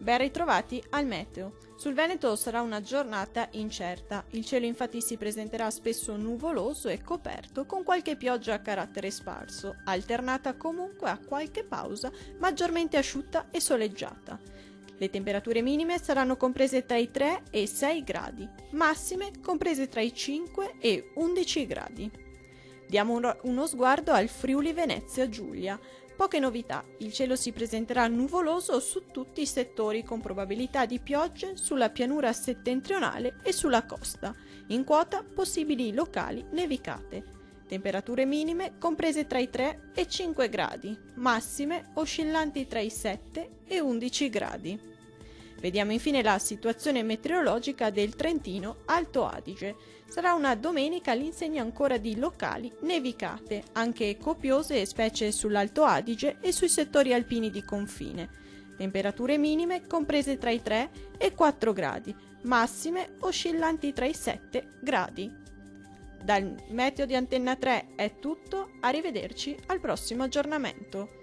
Ben ritrovati al meteo. Sul Veneto sarà una giornata incerta. Il cielo infatti si presenterà spesso nuvoloso e coperto con qualche pioggia a carattere sparso, alternata comunque a qualche pausa maggiormente asciutta e soleggiata. Le temperature minime saranno comprese tra i 3 e i 6 gradi, massime comprese tra i 5 e 11 gradi. Diamo uno sguardo al Friuli Venezia Giulia. Poche novità, il cielo si presenterà nuvoloso su tutti i settori con probabilità di piogge sulla pianura settentrionale e sulla costa, in quota possibili locali nevicate. Temperature minime comprese tra i 3 e 5 gradi, massime oscillanti tra i 7 e 11 gradi. Vediamo infine la situazione meteorologica del Trentino Alto Adige. Sarà una domenica all'insegna ancora di locali nevicate, anche copiose specie sull'Alto Adige e sui settori alpini di confine. Temperature minime comprese tra i 3 e 4 gradi, massime oscillanti tra i 7 gradi. Dal meteo di Antenna 3 è tutto, arrivederci al prossimo aggiornamento.